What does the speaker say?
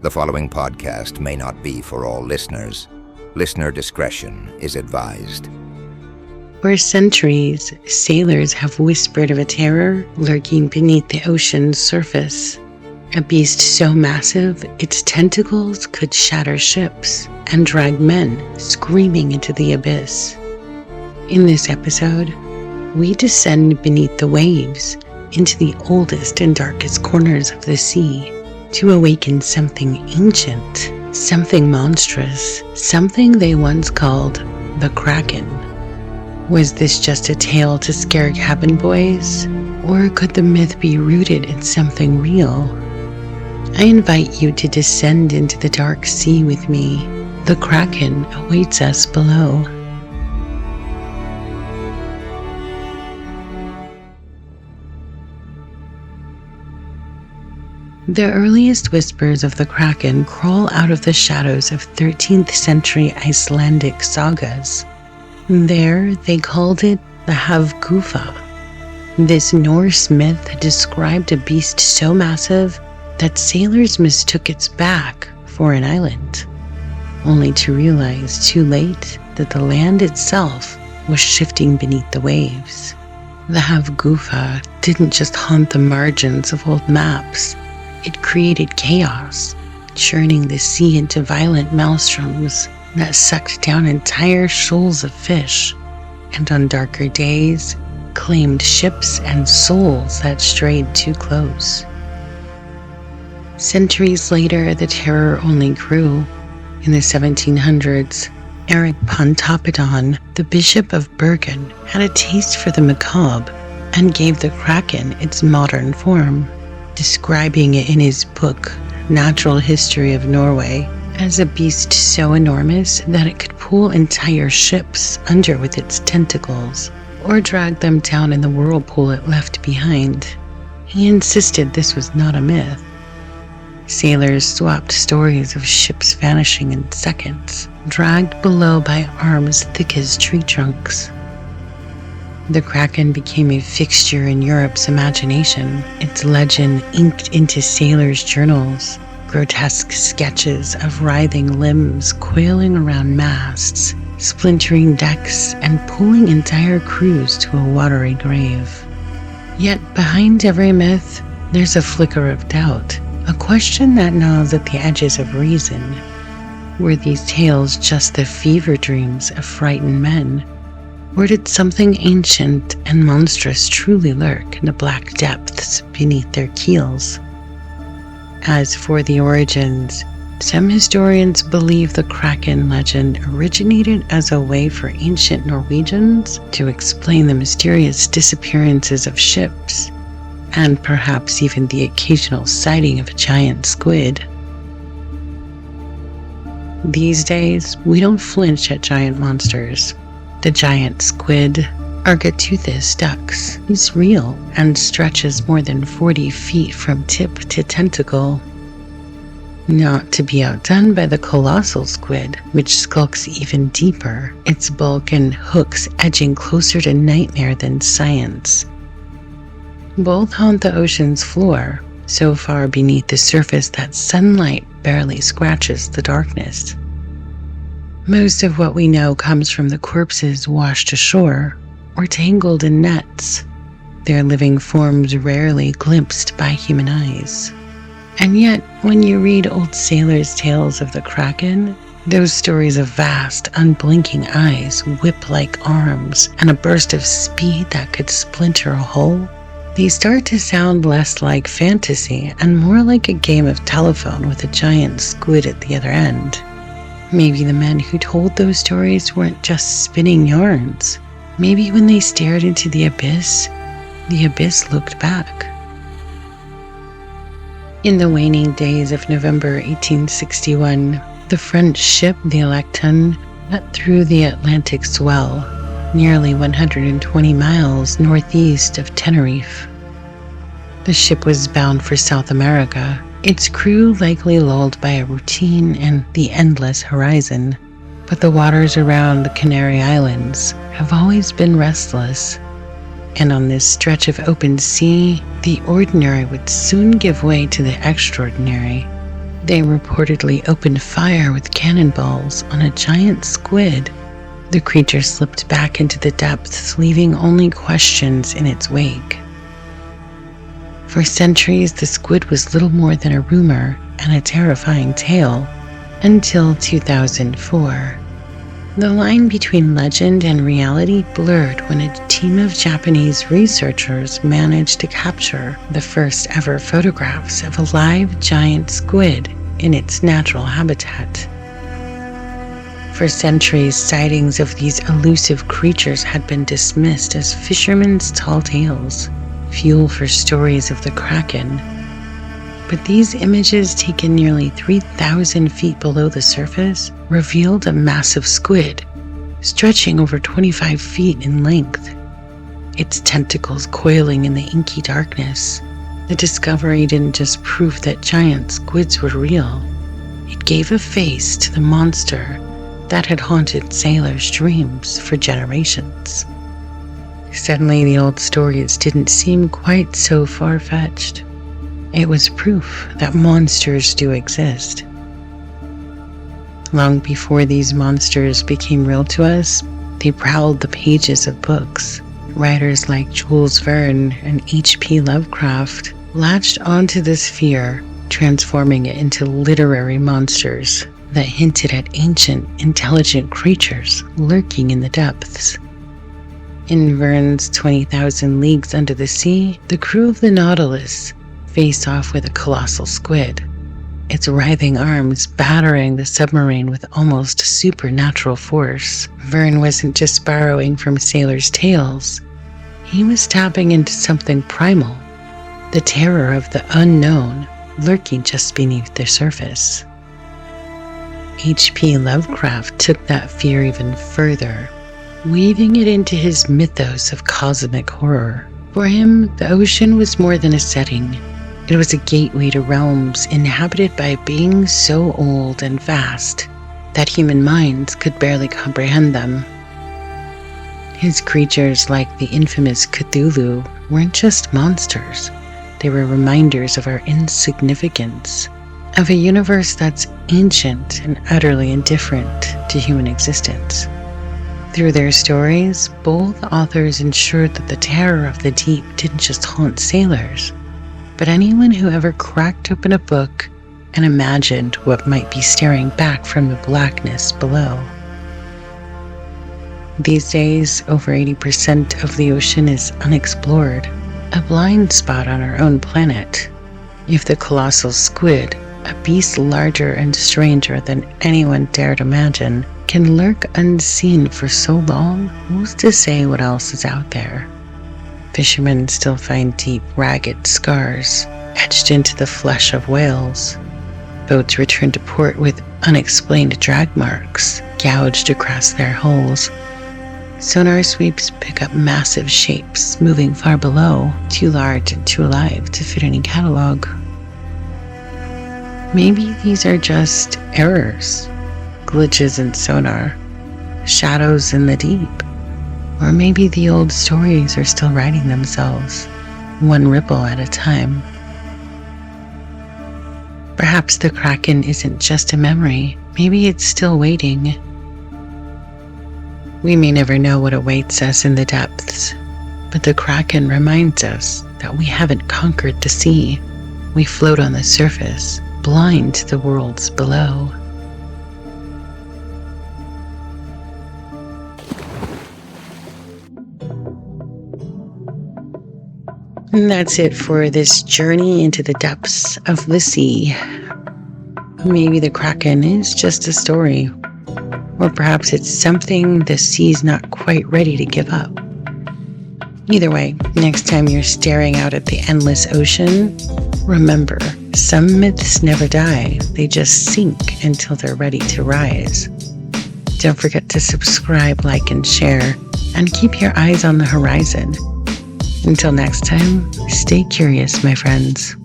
The following podcast may not be for all listeners. Listener discretion is advised. For centuries, sailors have whispered of a terror lurking beneath the ocean's surface. A beast so massive, its tentacles could shatter ships and drag men screaming into the abyss. In this episode, we descend beneath the waves into the oldest and darkest corners of the sea to awaken something ancient, something monstrous, something they once called the Kraken. Was this just a tale to scare cabin boys, or could the myth be rooted in something real? I invite you to descend into the dark sea with me. The Kraken awaits us below. The earliest whispers of the Kraken crawl out of the shadows of 13th century Icelandic sagas. There, they called it the Havgufa. This Norse myth described a beast so massive that sailors mistook its back for an island, only to realize too late that the land itself was shifting beneath the waves. The Havgufa didn't just haunt the margins of old maps. It created chaos, churning the sea into violent maelstroms that sucked down entire shoals of fish, and on darker days, claimed ships and souls that strayed too close. Centuries later, the terror only grew. In the 1700s, Eric Pontoppidan, the Bishop of Bergen, had a taste for the macabre and gave the Kraken its modern form, describing it in his book, Natural History of Norway, as a beast so enormous that it could pull entire ships under with its tentacles, or drag them down in the whirlpool it left behind. He insisted this was not a myth. Sailors swapped stories of ships vanishing in seconds, dragged below by arms thick as tree trunks. The Kraken became a fixture in Europe's imagination, its legend inked into sailors' journals, grotesque sketches of writhing limbs coiling around masts, splintering decks, and pulling entire crews to a watery grave. Yet behind every myth, there's a flicker of doubt, a question that gnaws at the edges of reason. Were these tales just the fever dreams of frightened men? Or did something ancient and monstrous truly lurk in the black depths beneath their keels? As for the origins, some historians believe the Kraken legend originated as a way for ancient Norwegians to explain the mysterious disappearances of ships, and perhaps even the occasional sighting of a giant squid. These days, we don't flinch at giant monsters. The giant squid, Argoteuthis dux, is real and stretches more than 40 feet from tip to tentacle. Not to be outdone by the colossal squid, which skulks even deeper, its bulk and hooks edging closer to nightmare than science. Both haunt the ocean's floor, so far beneath the surface that sunlight barely scratches the darkness. Most of what we know comes from the corpses washed ashore or tangled in nets, their living forms rarely glimpsed by human eyes. And yet, when you read old sailors' tales of the Kraken, those stories of vast, unblinking eyes, whip-like arms, and a burst of speed that could splinter a hull, they start to sound less like fantasy and more like a game of telephone with a giant squid at the other end. Maybe the men who told those stories weren't just spinning yarns. Maybe when they stared into the abyss looked back. In the waning days of November 1861, the French ship, the Electon, cut through the Atlantic swell, nearly 120 miles northeast of Tenerife. The ship was bound for South America, its crew likely lulled by a routine and the endless horizon. But the waters around the Canary Islands have always been restless, and on this stretch of open sea, the ordinary would soon give way to the extraordinary. They reportedly opened fire with cannonballs on a giant squid. The creature slipped back into the depths, leaving only questions in its wake. For centuries, the squid was little more than a rumor and a terrifying tale, until 2004. The line between legend and reality blurred when a team of Japanese researchers managed to capture the first ever photographs of a live giant squid in its natural habitat. For centuries, sightings of these elusive creatures had been dismissed as fishermen's tall tales, fuel for stories of the Kraken. But these images, taken nearly 3,000 feet below the surface, revealed a massive squid, stretching over 25 feet in length, its tentacles coiling in the inky darkness. The discovery didn't just prove that giant squids were real, it gave a face to the monster that had haunted sailors' dreams for generations. Suddenly, the old stories didn't seem quite so far-fetched. It was proof that monsters do exist. Long before these monsters became real to us, they prowled the pages of books. Writers like Jules Verne and H.P. Lovecraft latched onto this fear, transforming it into literary monsters that hinted at ancient, intelligent creatures lurking in the depths. In Verne's 20,000 Leagues Under the Sea, the crew of the Nautilus faced off with a colossal squid, its writhing arms battering the submarine with almost supernatural force. Verne wasn't just borrowing from sailors' tales. He was tapping into something primal, the terror of the unknown lurking just beneath the surface. H.P. Lovecraft took that fear even further, weaving it into his mythos of cosmic horror. For him, the ocean was more than a setting. It was a gateway to realms inhabited by beings so old and vast that human minds could barely comprehend them. His creatures, like the infamous Cthulhu, weren't just monsters. They were reminders of our insignificance, of a universe that's ancient and utterly indifferent to human existence. Through their stories, both authors ensured that the terror of the deep didn't just haunt sailors, but anyone who ever cracked open a book and imagined what might be staring back from the blackness below. These days, over 80% of the ocean is unexplored, a blind spot on our own planet. If the colossal squid, a beast larger and stranger than anyone dared imagine, can lurk unseen for so long, who's to say what else is out there? Fishermen still find deep, ragged scars etched into the flesh of whales. Boats return to port with unexplained drag marks gouged across their hulls. Sonar sweeps pick up massive shapes moving far below, too large and too alive to fit any catalog. Maybe these are just errors, glitches in sonar, shadows in the deep. Or maybe the old stories are still writing themselves, one ripple at a time. Perhaps the Kraken isn't just a memory. Maybe it's still waiting. We may never know what awaits us in the depths, but the Kraken reminds us that we haven't conquered the sea. We float on the surface, blind to the worlds below. And that's it for this journey into the depths of the sea. Maybe the Kraken is just a story, or perhaps it's something the sea's not quite ready to give up. Either way, next time you're staring out at the endless ocean, remember, some myths never die, they just sink until they're ready to rise. Don't forget to subscribe, like, and share, and keep your eyes on the horizon. Until next time, stay curious, my friends.